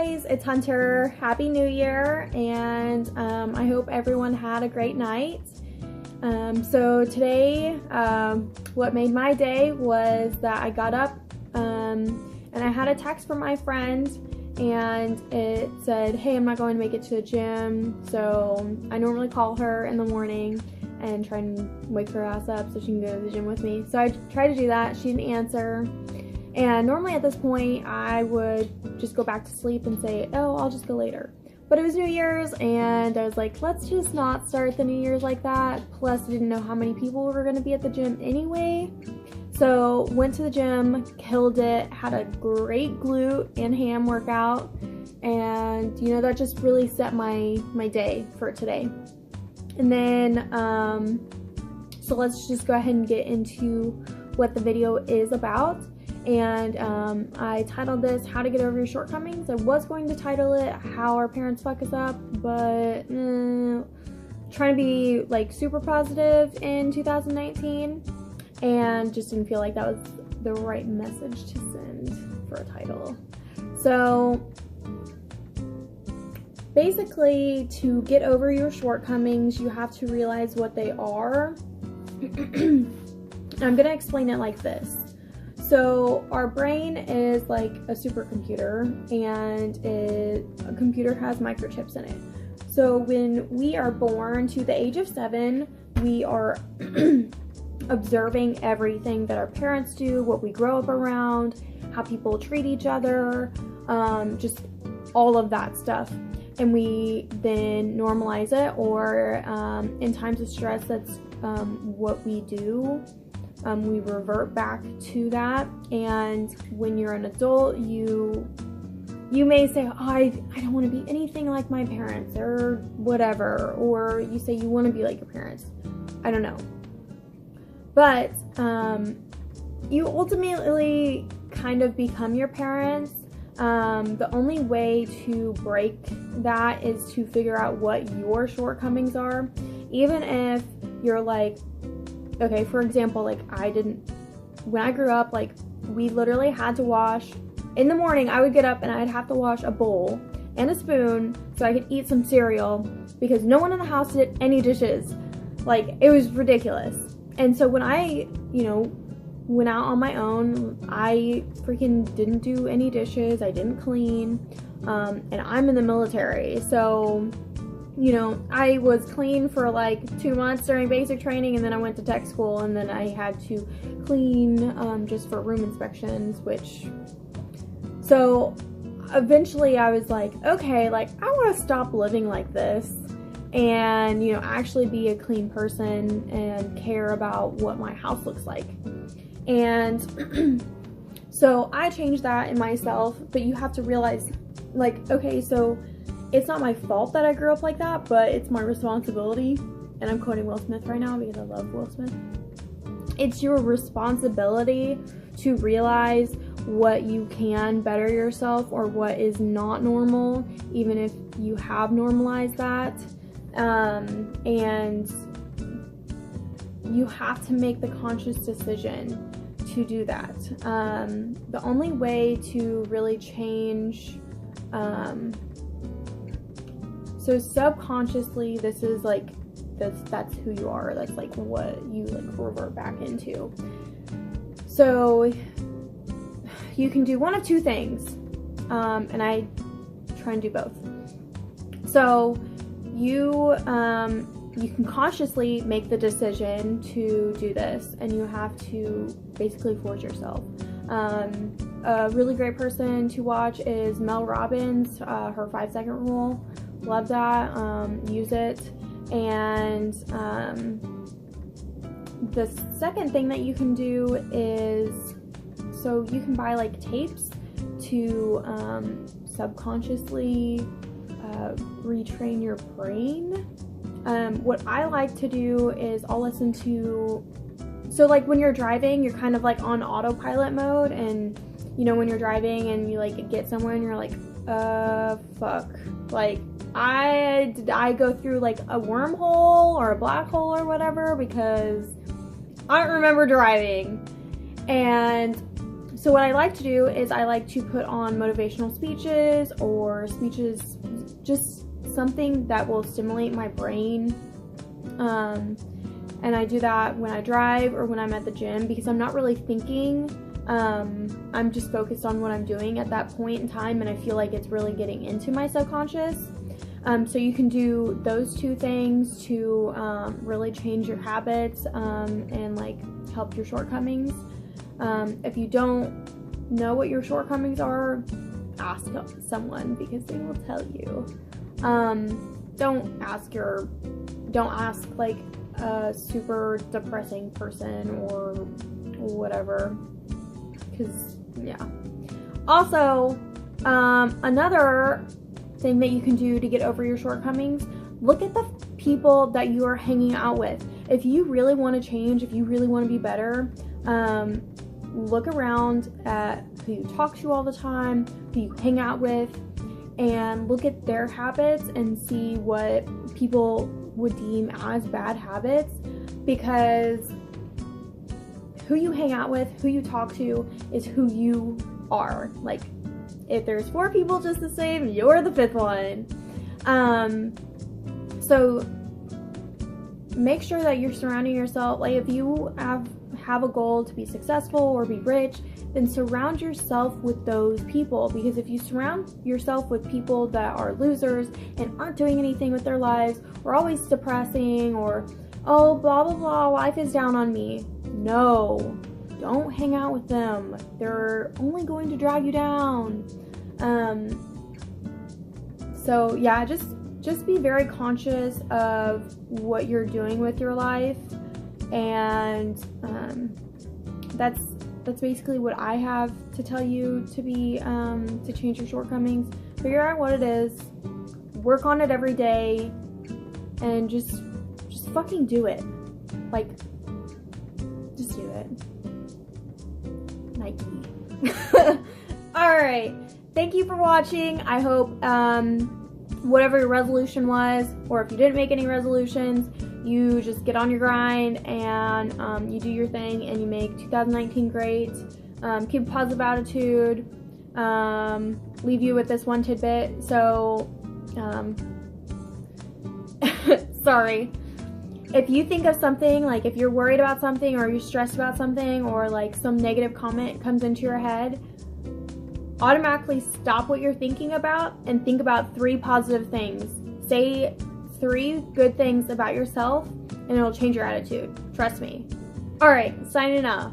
guys, it's Hunter. Happy New Year, and I hope everyone had a great night. So today, what made my day was that I got up and I had a text from my friend, and it said, hey, I'm not going to make it to the gym. So I normally call her in the morning and try and wake her ass up so she can go to the gym with me. So I tried to do that. She didn't answer. And normally at this point, I would just go back to sleep and say, oh, I'll just go later. But it was New Year's, and I was like, let's just not start the New Year's like that. Plus, I didn't know how many people were going to be at the gym anyway. So went to the gym, killed it, had a great glute and ham workout. And, you know, that just really set my day for today. And then, so let's just go ahead and get into what the video is about. And I titled this, How to Get Over Your Shortcomings. I was going to title it, How Our Parents Fuck Us Up, but trying to be like super positive in 2019, and just didn't feel like that was the right message to send for a title. So basically, to get over your shortcomings, you have to realize what they are. I'm gonna explain it like this. So our brain is like a supercomputer, and a computer has microchips in it. So when we are born to the age of 7, we are observing everything that our parents do, what we grow up around, how people treat each other, just all of that stuff. And we then normalize it, or in times of stress, that's what we do. We revert back to that. And when you're an adult, you may say, oh, I don't want to be anything like my parents or whatever, or you say you want to be like your parents. I don't know. But you ultimately kind of become your parents. The only way to break that is to figure out what your shortcomings are. Even if you're like, okay, for example, like when I grew up, like we literally had to wash, in the morning I would get up and I'd have to wash a bowl and a spoon so I could eat some cereal because no one in the house did any dishes. Like, it was ridiculous. And so when I, went out on my own, I freaking didn't do any dishes, I didn't clean, and I'm in the military, so I was clean for like 2 months during basic training, and then I went to tech school, and then I had to clean just for room inspections, so eventually I was like, okay, like I want to stop living like this and, actually be a clean person and care about what my house looks like. And so I changed that in myself, but you have to realize, like, okay, so it's not my fault that I grew up like that, but it's my responsibility. And I'm quoting Will Smith right now because I love Will Smith. It's your responsibility to realize what you can better yourself, or what is not normal, even if you have normalized that. And you have to make the conscious decision to do that. The only way to really change, so subconsciously, this is like, that's who you are. That's like what you like revert back into. So you can do one of two things, and I try and do both. So you can consciously make the decision to do this, and you have to basically force yourself. A really great person to watch is Mel Robbins, her 5-second rule. Love that. Use it. And the second thing that you can do is, so you can buy like tapes to subconsciously retrain your brain. What I like to do is I'll listen to, so like when you're driving, you're kind of like on autopilot mode, and when you're driving and you like get somewhere and you're like, fuck, like I go through like a wormhole or a black hole or whatever because I don't remember driving. And So what I like to do is I like to put on motivational speeches, or speeches, just something that will stimulate my brain. And I do that when I drive or when I'm at the gym, because I'm not really thinking. I'm just focused on what I'm doing at that point in time, and I feel like it's really getting into my subconscious. So you can do those two things to really change your habits and like help your shortcomings. If you don't know what your shortcomings are, ask someone, because they will tell you. Don't ask like a super depressing person or whatever, because yeah. Also, another thing that you can do to get over your shortcomings, look at the people that you are hanging out with. If you really want to change, if you really want to be better, look around at who you talk to all the time, who you hang out with, and look at their habits and see what people would deem as bad habits, because who you hang out with, who you talk to, is who you are. Like, if there's 4 people just the same, you're the 5th one. So make sure that you're surrounding yourself, like if you have a goal to be successful or be rich, then surround yourself with those people. Because if you surround yourself with people that are losers and aren't doing anything with their lives, or always depressing, or oh blah blah blah, life is down on me, no, don't hang out with them. They're only going to drag you down. So yeah, just be very conscious of what you're doing with your life, and that's basically what I have to tell you to be to change your shortcomings. Figure out what it is, work on it every day, and just fucking do it. Like, just do it. Nike. Alright, thank you for watching. I hope whatever your resolution was, or if you didn't make any resolutions, you just get on your grind and you do your thing and you make 2019 great. Keep a positive attitude. Leave you with this one tidbit. So, sorry. If you think of something, like if you're worried about something, or you're stressed about something, or like some negative comment comes into your head, automatically stop what you're thinking about and think about 3 positive things. Say 3 good things about yourself, and it'll change your attitude. Trust me. Alright, signing off.